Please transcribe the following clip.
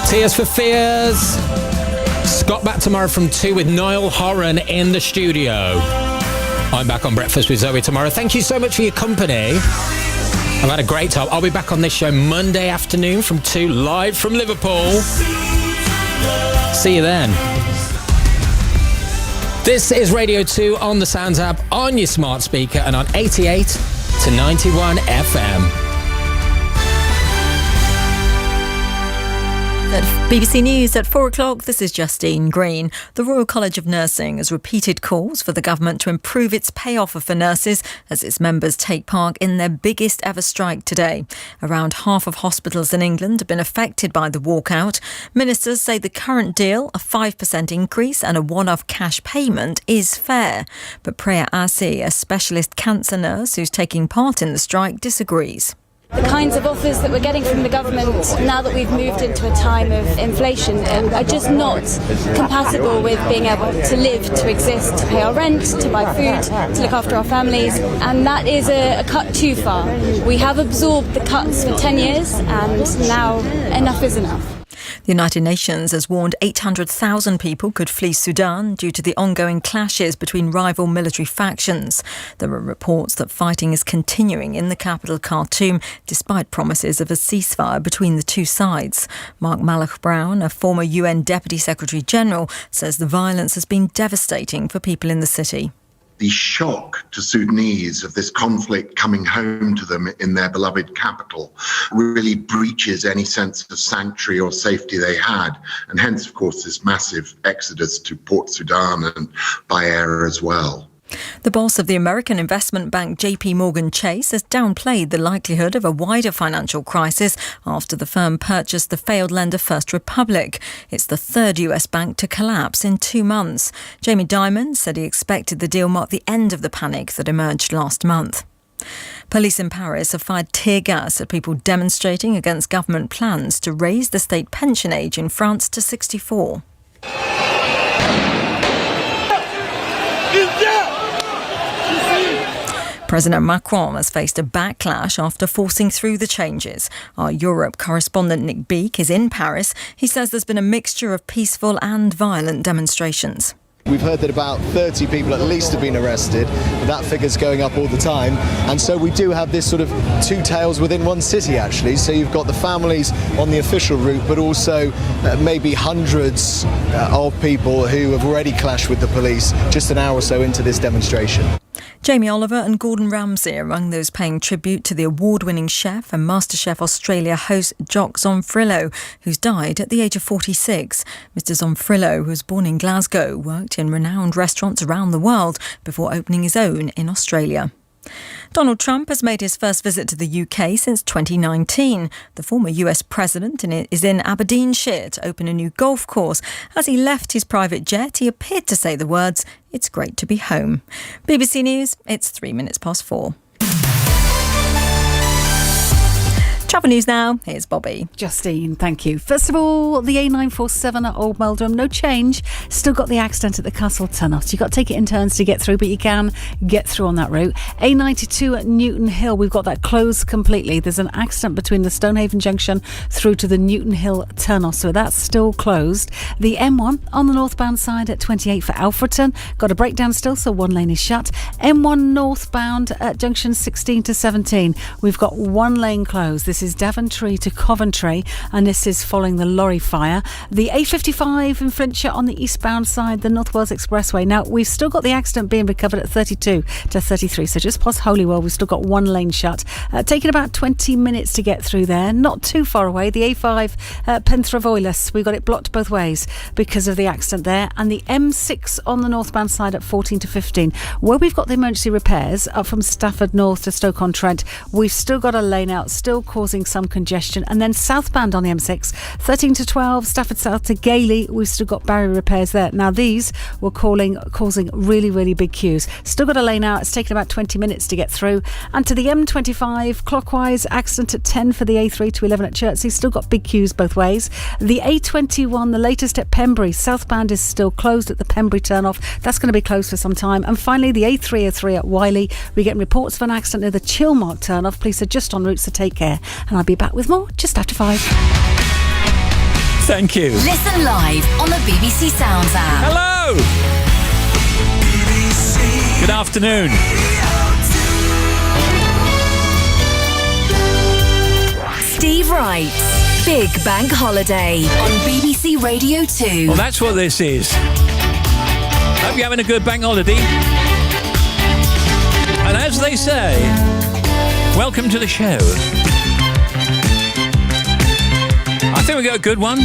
Tears for Fears. Scott back tomorrow from 2 with Niall Horan in the studio. I'm back on Breakfast with Zoe tomorrow. Thank you so much for your company. I've had a great time. I'll be back on this show Monday afternoon from 2, live from Liverpool. See you then. This is Radio 2 on the Sounds app, on your smart speaker, and on 88 to 91 FM. At BBC News at 4 o'clock, this is Justine Green. The Royal College of Nursing has repeated calls for the government to improve its pay offer for nurses as its members take part in their biggest ever strike today. Around half of hospitals in England have been affected by the walkout. Ministers say the current deal, a 5% increase and a one-off cash payment, is fair. But Priya Asi, a specialist cancer nurse who's taking part in the strike, disagrees. The kinds of offers that we're getting from the government now that we've moved into a time of inflation are just not compatible with being able to live, to exist, to pay our rent, to buy food, to look after our families, and that is a cut too far. We have absorbed the cuts for 10 years and now enough is enough. The United Nations has warned 800,000 people could flee Sudan due to the ongoing clashes between rival military factions. There are reports that fighting is continuing in the capital Khartoum, despite promises of a ceasefire between the two sides. Mark Malloch-Brown, a former UN Deputy Secretary General, says the violence has been devastating for people in the city. The shock to Sudanese of this conflict coming home to them in their beloved capital really breaches any sense of sanctuary or safety they had. And hence, of course, this massive exodus to Port Sudan and by air as well. The boss of the American investment bank JP Morgan Chase has downplayed the likelihood of a wider financial crisis after the firm purchased the failed lender First Republic. It's the third US bank to collapse in 2 months. Jamie Dimon said he expected the deal marked the end of the panic that emerged last month. Police in Paris have fired tear gas at people demonstrating against government plans to raise the state pension age in France to 64. President Macron has faced a backlash after forcing through the changes. Our Europe correspondent Nick Beake is in Paris. He says there's been a mixture of peaceful and violent demonstrations. We've heard that about 30 people at least have been arrested. That figure's going up all the time. And so we do have this sort of two tales within one city, actually. So you've got the families on the official route, but also maybe hundreds of people who have already clashed with the police just an hour or so into this demonstration. Jamie Oliver and Gordon Ramsay are among those paying tribute to the award-winning chef and MasterChef Australia host Jock Zonfrillo, who's died at the age of 46. Mr Zonfrillo, who was born in Glasgow, worked in renowned restaurants around the world before opening his own in Australia. Donald Trump has made his first visit to the UK since 2019. The former US president is in Aberdeenshire to open a new golf course. As he left his private jet, he appeared to say the words, "It's great to be home." BBC News, it's 3 minutes past 4. Travel news now, here's Bobby. Justine, thank you. First of all, the A947 at Old Meldrum, no change. Still got the accident at the Castle Tunnel. So you've got to take it in turns to get through, but you can get through on that route. A92 at Newton Hill, we've got that closed completely. There's an accident between the Stonehaven Junction through to the Newton Hill Tunnel, so that's still closed. The M1 on the northbound side at 28 for Alfreton, got a breakdown still, so one lane is shut. M1 northbound at junction 16 to 17, we've got one lane closed. This is Daventry to Coventry, and this is following the lorry fire. The A55 in Flintshire on the eastbound side, the North Wales Expressway. Now, we've still got the accident being recovered at 32 to 33, so just past Holywell, we've still got one lane shut. Taking about 20 minutes to get through there, not too far away. The A5 Penthrovoilus, we've got it blocked both ways because of the accident there, and the M6 on the northbound side at 14 to 15, where we've got the emergency repairs up from Stafford North to Stoke-on-Trent. We've still got a lane out, still causing some congestion, and then southbound on the M6 13 to 12 Stafford South to Gailey, we've still got barrier repairs there. Now these were causing really big queues. Still got a lane out, it's taken about 20 minutes to get through. And to the M25 clockwise, accident at 10 for the A3 to 11 at Chertsey, still got big queues both ways. The A21, the latest at Pembury, southbound is still closed at the Pembury turnoff, that's going to be closed for some time. And finally the A303 at Wiley, we're getting reports of an accident near the Chilmark turnoff. Police are just en route, so take care. and I'll be back with more just after 5. Thank you. Listen live on the BBC Sounds app. Hello. Good afternoon. Steve Wright's Big Bank Holiday on BBC Radio 2. Well, that's what this is. Hope you're having a good bank holiday. And as they say, welcome to the show. I think we got a good one.